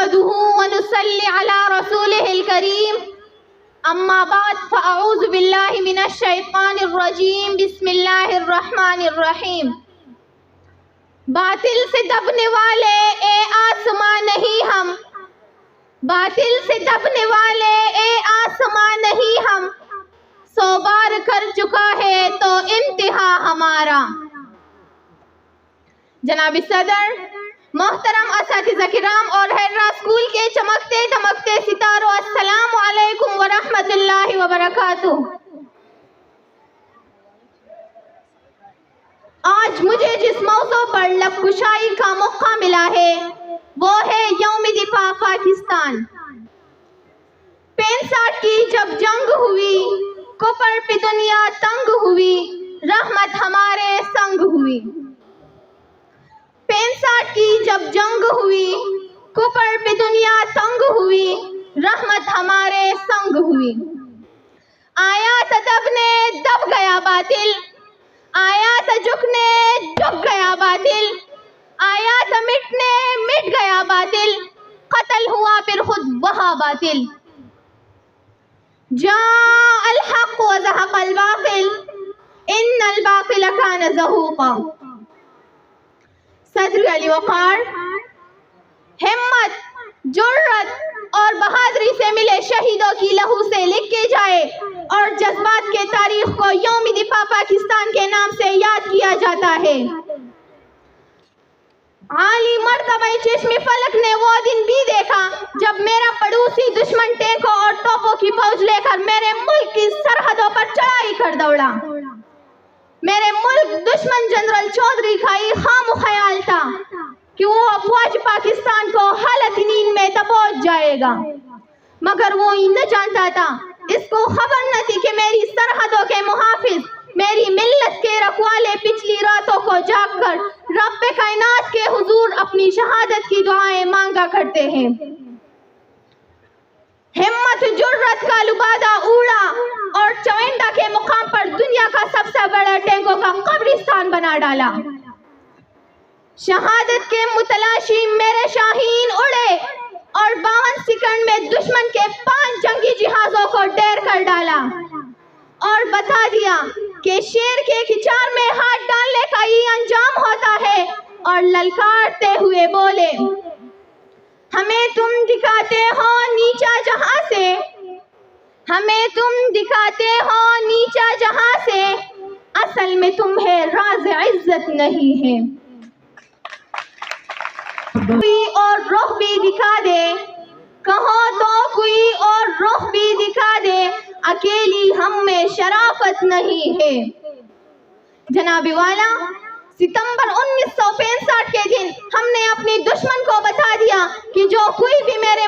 نحمده ونصلي على رسوله الكريم اما بعد فاعوذ باللہ من الشیطان الرجیم بسم اللہ الرحمن الرحیم. باطل سے دبنے والے اے آسمان نہیں ہم، باطل سے دبنے والے اے آسمان نہیں ہم، 100 بار کر چکا ہے تو انتہا ہمارا. جناب صدر، محترم اساتذہ کرام اور حیرہ اسکول کے چمکتے دمکتے ستاروں، السلام علیکم ورحمۃ اللہ وبرکاتہ. آج مجھے جس موضوع پر لب کشائی کا موقع ملا ہے وہ ہے یوم دفاع پاکستان. 65 کی جب جنگ ہوئی، کفر پہ دنیا تنگ ہوئی، رحمت ہمارے سنگ ہوئی. 65 کی جب جنگ ہوئی، کفر پہ دنیا تنگ ہوئی، رحمت ہمارے سنگ ہوئی. آیا تھا دبنے دب گیا باطل، آیا تھا جھکنے جھک گیا باطل، آیا تھا مٹنے مٹ گیا باطل، قتل ہوا پھر خود وہاں باطل. جاء الحق وزهق الباطل ان الباطل كان زهوقا. صدر علی وقار، ہمت، جرت اور بہادری سے ملے شہیدوں کی لہو سے لکھ کے جائے اور جذبات کے تاریخ کو یوم دفاع پاکستان کے نام سے یاد کیا جاتا ہے. عالی مرتبہ چشم فلک نے وہ دن بھی دیکھا جب میرا پڑوسی دشمن ٹینکوں اور توپوں کی فوج لے کر میرے ملک کی سرحدوں پر چڑھائی کر دوڑا. میرے ملک دشمن جنرل چودھری کا ہی خام خیال تھا کہ وہ افواج پاکستان کو حالت نیند میں دبوچ جائے گا، مگر وہ ہی نہ جانتا تھا، اس کو خبر نہ تھی کہ میری سرحدوں کے محافظ، میری ملت کے رکھوالے پچھلی راتوں کو جاگ کر رب کائنات کے حضور اپنی شہادت کی دعائیں مانگا کرتے ہیں. ہمت جرت کا لبادہ اوڑا اور چوینڈا کے مقام پر دنیا کا سب سے بڑا ٹینکوں کا قبرستان بنا ڈالا. شہادت کے متلاشی میرے شاہین اڑے اور 52 سیکنڈ میں دشمن کے 5 جنگی جہازوں کو ڈیر کر ڈالا اور بتا دیا کہ شیر کے کچار میں ہاتھ ڈالنے کا ہی انجام ہوتا ہے، اور للکارتے ہوئے بولے، ہمیں تم دکھاتے ہو نیچا جہاں سے، ہمیں تم دکھاتے ہو نیچا جہاں سے، اصل میں تمہیں راز عزت نہیں ہے. کوئی اور رخ بھی دکھا دے، کہو تو کوئی اور رخ بھی دکھا دے، اکیلی ہم میں شرافت نہیں ہے. جناب والا، ستمبر 1965 کے دن ہم نے اپنی دشمن کو بتا دیا کہ جو کوئی بھی میرے